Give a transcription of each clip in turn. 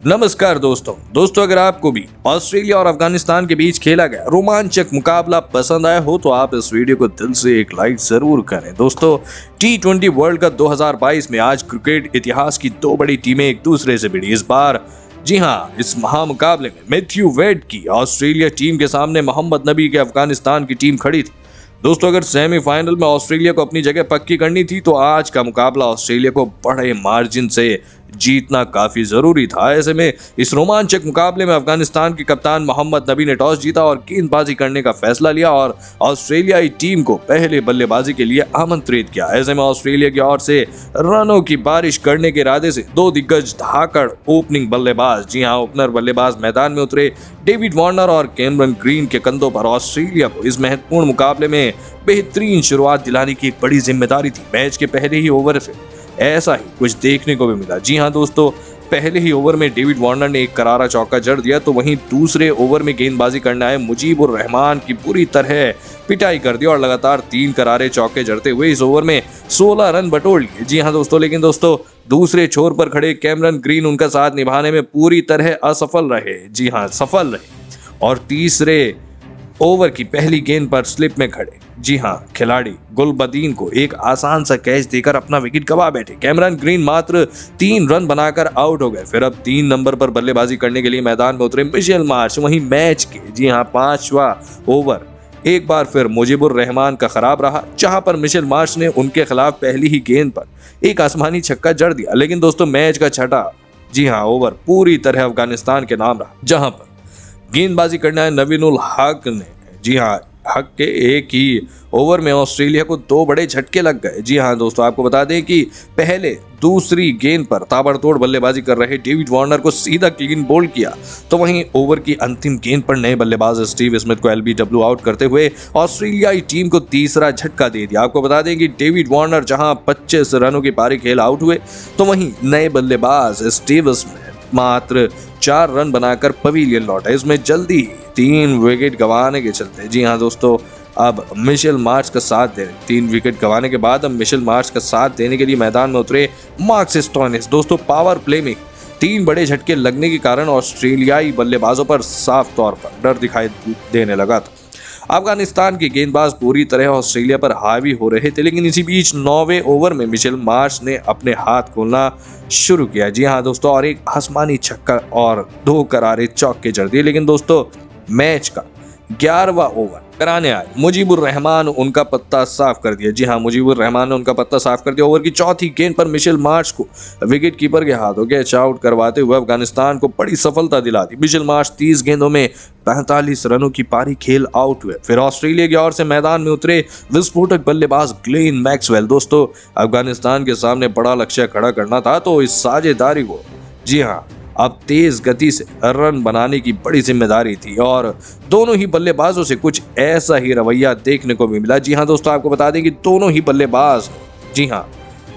नमस्कार दोस्तों अगर आपको भी ऑस्ट्रेलिया और अफगानिस्तान के बीच खेला गया रोमांचक मुकाबला पसंद आया हो तो आप इस वीडियो को दिल से एक लाइक जरूर करें। दोस्तों T20 वर्ल्ड कप 2022 में आज क्रिकेट इतिहास की दो बड़ी टीमें एक दूसरे से भिड़ी। इस बार जी हाँ, इस महामुकाबले में मैथ्यू वेड की ऑस्ट्रेलिया टीम के सामने मोहम्मद नबी के अफगानिस्तान की टीम खड़ी थी। दोस्तों अगर सेमीफाइनल में ऑस्ट्रेलिया को अपनी जगह पक्की करनी थी तो आज का मुकाबला ऑस्ट्रेलिया को बड़े मार्जिन से जीतना काफी जरूरी था। ऐसे में इस रोमांचक मुकाबले में अफगानिस्तान के कप्तान मोहम्मद नबी ने टॉस जीता और गेंदबाजी करने का फैसला लिया और ऑस्ट्रेलियाई टीम को पहले बल्लेबाजी के लिए आमंत्रित किया। ऐसे में ऑस्ट्रेलिया की ओर से रनों की बारिश करने के इरादे से दो दिग्गज धाकड़ ओपनिंग बल्लेबाज जी हाँ ओपनर बल्लेबाज मैदान में उतरे। डेविड वार्नर और कैमरन ग्रीन के कंधों पर ऑस्ट्रेलिया को इस महत्वपूर्ण मुकाबले में बेहतरीन शुरुआत दिलाने की एक बड़ी जिम्मेदारी थी। मैच के पहले ही ओवर से ऐसा ही कुछ देखने को भी मिला। जी हाँ दोस्तों, पहले ही ओवर में डेविड वार्नर ने एक करारा चौका जड़ दिया तो वहीं दूसरे ओवर में गेंदबाजी करने आए मुजीबुर रहमान की पूरी तरह पिटाई कर दी और लगातार 3 करारे चौके जड़ते हुए इस ओवर में 16 रन बटोर लिए। जी हाँ दोस्तों, लेकिन दोस्तों दूसरे छोर पर खड़े कैमरन ग्रीन उनका साथ निभाने में पूरी तरह असफल रहे। जी हाँ, सफल रहे और तीसरे ओवर की पहली गेंद पर स्लिप में खड़े जी हाँ खिलाड़ी गुलबदीन को एक आसान सा कैच देकर अपना विकेट गंवा बैठे। कैमरन ग्रीन मात्र 3 रन बनाकर आउट हो गए। फिर अब 3 नंबर पर बल्लेबाजी करने के लिए मैदान में उतरे मिशेल मार्श। वहीं मैच के जी हाँ 5वां ओवर एक बार फिर मुजीबुर रहमान का खराब रहा, जहां पर मिशेल मार्श ने उनके खिलाफ पहली ही गेंद पर एक आसमानी छक्का जड़ दिया। लेकिन दोस्तों मैच का छठा जी हाँ ओवर पूरी तरह अफगानिस्तान के नाम रहा, जहां पर गेंदबाजी करने आए नवीन उल हक ने जी हाँ हक के एक ही ओवर में ऑस्ट्रेलिया को 2 बड़े झटके लग गए। जी हाँ दोस्तों, आपको बता दें कि पहले दूसरी गेंद पर ताबड़तोड़ बल्लेबाजी कर रहे डेविड वार्नर को सीधा क्लीन बोल्ड किया तो वहीं ओवर की अंतिम गेंद पर नए बल्लेबाज स्टीव स्मिथ को LBW आउट करते हुए ऑस्ट्रेलियाई टीम को तीसरा झटका दे दिया। आपको बता दें कि डेविड वार्नर जहां 25 रनों की पारी खेल आउट हुए तो वहीं नए बल्लेबाज स्टीव स्मिथ मात्र 4 रन बनाकर पवेलियन लौटे। इसमें जल्दी 3 विकेट गंवाने के चलते जी हाँ दोस्तों अब मिशेल मार्श का साथ दे रहे 3 विकेट गंवाने के बाद अब मिशेल मार्श का साथ देने के लिए मैदान में उतरे मार्कस स्टोइनिस। दोस्तों पावर प्ले में 3 बड़े झटके लगने के कारण ऑस्ट्रेलियाई बल्लेबाजों पर साफ तौर पर डर दिखाई देने लगा था। अफगानिस्तान के गेंदबाज पूरी तरह ऑस्ट्रेलिया पर हावी हो रहे थे, लेकिन इसी बीच 9वें ओवर में मिशेल मार्श ने अपने हाथ खोलना शुरू किया। जी हाँ दोस्तों, और एक आसमानी छक्का और 2 करारे चौके जड़ दिए। लेकिन दोस्तों मैच का 11वां ओवर कराने आए मुजीबुर रहमान उनका पत्ता साफ कर दिया। जी हाँ, मुजीबुर रहमान ने उनका पत्ता साफ कर दिया। ओवर की चौथी गेंद पर मिशेल मार्श को विकेट कीपर के हाथों कैच आउट करवाते हुए अफगानिस्तान को बड़ी सफलता दिला दी। मिशेल मार्श 30 गेंदों में 45 रनों की पारी खेल आउट हुए। फिर ऑस्ट्रेलिया की ओर से मैदान में उतरे विस्फोटक बल्लेबाज ग्लेन मैक्सवेल। दोस्तों अफगानिस्तान के सामने बड़ा लक्ष्य खड़ा करना था तो इस साझेदारी को जी हाँ अब तेज गति से रन बनाने की बड़ी जिम्मेदारी थी और दोनों ही बल्लेबाजों से कुछ ऐसा ही रवैया देखने को भी मिला। जी हाँ दोस्तों, आपको बता दें कि दोनों ही बल्लेबाज जी हाँ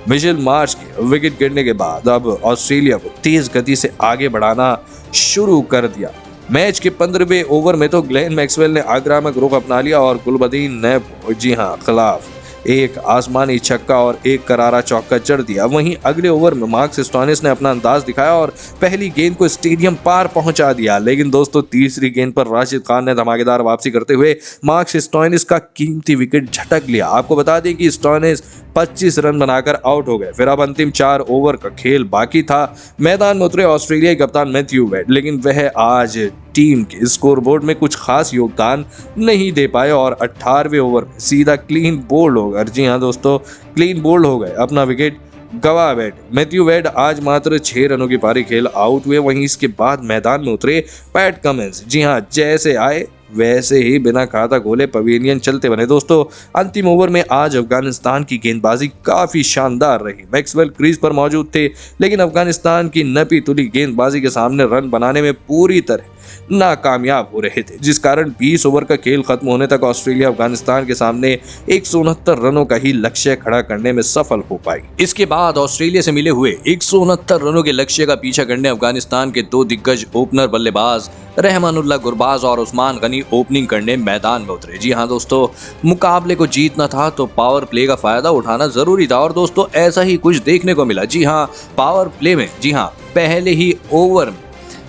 मिशेल मार्श के विकेट गिरने के बाद अब ऑस्ट्रेलिया को तेज गति से आगे बढ़ाना शुरू कर दिया। मैच के 15वें ओवर में तो ग्लेन मैक्सवेल ने आक्रामक रुख अपना लिया और गुलबदीन ने जी हाँ खिलाफ एक आसमानी छक्का और एक करारा चौका जड़ दिया। वहीं अगले ओवर में मार्कस स्टोइनिस ने अपना अंदाज दिखाया और पहली गेंद को स्टेडियम पार पहुंचा दिया। लेकिन दोस्तों तीसरी गेंद पर राशिद खान ने धमाकेदार वापसी करते हुए मार्कस स्टोइनिस का कीमती विकेट झटक लिया। आपको बता दें कि स्टोइनिस 25 रन बनाकर आउट हो गए। फिर अब अंतिम 4 ओवर का खेल बाकी था। मैदान में उतरे ऑस्ट्रेलियाई कप्तान मैथ्यू वेड, लेकिन वह आज टीम के स्कोरबोर्ड में कुछ खास योगदान नहीं दे पाए और 18वें ओवर में सीधा क्लीन बोल्ड हो गए। जी हाँ दोस्तों, क्लीन बोल्ड हो गए, अपना विकेट गंवा बैठे। मैथ्यू वेड आज मात्र 6 रनों की पारी खेल आउट हुए। वहीं इसके बाद मैदान में उतरे पैट कमिंस। जी हाँ, जैसे आए वैसे ही बिना खाता खोले पवेलियन चलते बने। दोस्तों अंतिम ओवर में आज अफगानिस्तान की गेंदबाजी काफी शानदार रही। मैक्सवेल क्रीज पर मौजूद थे, लेकिन अफगानिस्तान की नपी तुली गेंदबाजी के सामने रन बनाने में पूरी तरह नाकामयाब हो रहे थे, जिस कारण 20 ओवर का खेल खत्म होने तक ऑस्ट्रेलिया अफगानिस्तान के सामने 169 रनों का ही लक्ष्य खड़ा करने में सफल हो पाई। इसके बाद ऑस्ट्रेलिया से मिले हुए 169 रनों के लक्ष्य का पीछा करने अफगानिस्तान के 2 दिग्गज ओपनर बल्लेबाज रहमानुल्लाह गुरबाज और उस्मान गनी ओपनिंग करने मैदान में उतरे। जी हाँ दोस्तों, मुकाबले को जीतना था तो पावर प्ले का फायदा उठाना जरूरी था और दोस्तों ऐसा ही कुछ देखने को मिला। जी हाँ, पावर प्ले में जी हाँ पहले ही ओवर में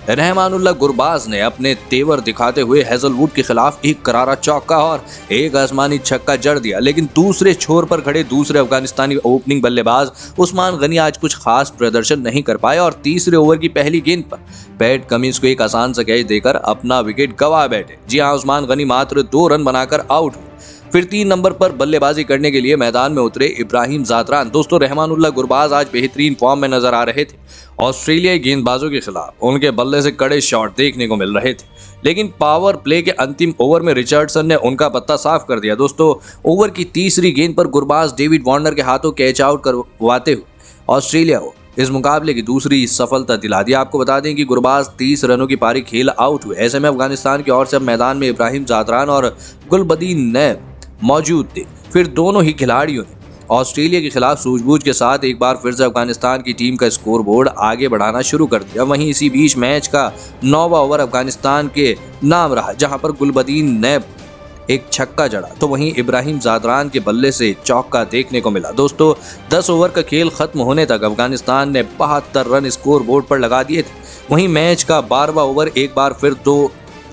रहमानुल्लाह गुरबाज ने अपने तेवर दिखाते हुए हैजलवुड के खिलाफ एक करारा चौका और एक आसमानी छक्का जड़ दिया, लेकिन दूसरे छोर पर खड़े दूसरे अफगानिस्तानी ओपनिंग बल्लेबाज उस्मान गनी आज कुछ खास प्रदर्शन नहीं कर पाए और तीसरे ओवर की पहली गेंद पर पैट कमिंस को एक आसान सा कैच देकर अपना विकेट गंवा बैठे। जी हां, उस्मान गनी मात्र 2 रन बनाकर आउट हुए। फिर 3 नंबर पर बल्लेबाजी करने के लिए मैदान में उतरे इब्राहिम ज़ादरान। दोस्तों, रहमानुल्लाह गुरबाज आज बेहतरीन फॉर्म में नजर आ रहे थे। ऑस्ट्रेलियाई गेंदबाजों के खिलाफ उनके बल्ले से कड़े शॉट देखने को मिल रहे थे, लेकिन पावर प्ले के अंतिम ओवर में रिचर्डसन ने उनका पत्ता साफ कर दिया। दोस्तों, ओवर की तीसरी गेंद पर गुरबाज डेविड वार्नर के हाथों कैच आउट करवाते हुए ऑस्ट्रेलिया को इस मुकाबले की दूसरी सफलता दिला दी। आपको बता दें कि गुरबाज 30 रनों की पारी खेल आउट हुए। ऐसे में अफगानिस्तान की ओर से अब मैदान में इब्राहिम ज़ादरान और गुलबदीन नैब मौजूद थे। फिर दोनों ही खिलाड़ियों ने ऑस्ट्रेलिया के खिलाफ सूझबूझ के साथ एक बार फिर से अफगानिस्तान की टीम का स्कोर बोर्ड आगे बढ़ाना शुरू कर दिया। वहीं इसी बीच मैच का 9वां ओवर अफगानिस्तान के नाम रहा, जहां पर गुलबदीन नैब एक छक्का जड़ा तो वहीं इब्राहिम ज़ादरान के बल्ले से चौका देखने को मिला। दोस्तों, 10 ओवर का खेल खत्म होने तक अफगानिस्तान ने 72 रन स्कोर बोर्ड पर लगा दिए थे। वहीं मैच का 12वां ओवर एक बार फिर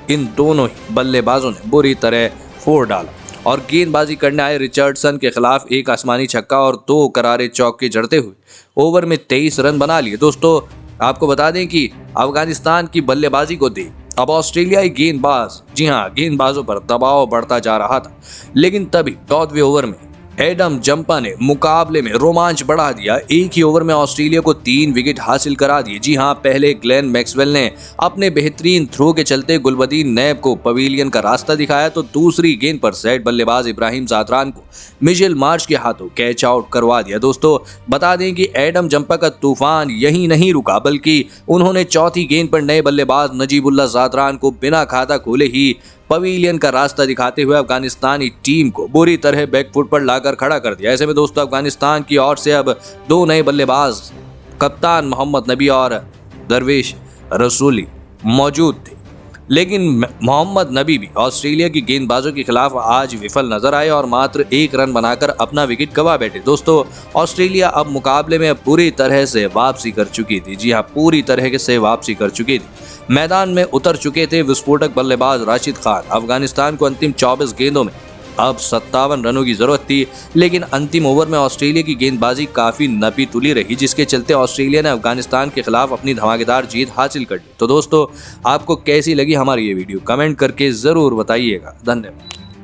इन दोनों ही बल्लेबाजों ने बुरी तरह फोड़ डाला और गेंदबाजी करने आए रिचर्डसन के खिलाफ एक आसमानी छक्का और 2 करारे चौके जड़ते हुए ओवर में 23 रन बना लिए। दोस्तों, आपको बता दें कि अफगानिस्तान की बल्लेबाजी को देख अब ऑस्ट्रेलियाई गेंदबाजों पर दबाव बढ़ता जा रहा था, लेकिन तभी 14वें ओवर में एडम जंपा ने मुकाबले में रोमांच बढ़ा दिया। एक ही ओवर में ऑस्ट्रेलिया को 3 विकेट हासिल करा दिए। जी हां, पहले ग्लेन मैक्सवेल ने अपने बेहतरीन थ्रो के चलते गुलबदीन नैब को पवेलियन का रास्ता दिखाया, तो दूसरी गेंद पर सेट बल्लेबाज इब्राहिम ज़ादरान को मिशेल मार्श के हाथों कैच आउट करवा दिया। दोस्तों, बता दें कि एडम जंपा का तूफान यही नहीं रुका, बल्कि उन्होंने चौथी गेंद पर नए बल्लेबाज नजीबुल्लाह ज़ादरान को बिना खाता खोले ही पवेलियन का रास्ता दिखाते हुए अफगानिस्तानी टीम को बुरी तरह बैकफुट पर लाकर खड़ा कर दिया। ऐसे में दोस्तों, अफगानिस्तान की ओर से अब 2 नए बल्लेबाज कप्तान मोहम्मद नबी और दरवेश रसूली मौजूद थे, लेकिन मोहम्मद नबी भी ऑस्ट्रेलिया की गेंदबाजों के खिलाफ आज विफल नजर आए और मात्र 1 रन बनाकर अपना विकेट गंवा बैठे। दोस्तों, ऑस्ट्रेलिया अब मुकाबले में पूरी तरह से वापसी कर चुकी थी। जी हां, पूरी तरह से वापसी कर चुकी थी। मैदान में उतर चुके थे विस्फोटक बल्लेबाज राशिद खान। अफगानिस्तान को अंतिम 24 गेंदों में अब 57 रनों की जरूरत थी, लेकिन अंतिम ओवर में ऑस्ट्रेलिया की गेंदबाजी काफी नपी तुली रही, जिसके चलते ऑस्ट्रेलिया ने अफगानिस्तान के खिलाफ अपनी धमाकेदार जीत हासिल कर ली। तो दोस्तों, आपको कैसी लगी हमारी ये वीडियो कमेंट करके जरूर बताइएगा। धन्यवाद।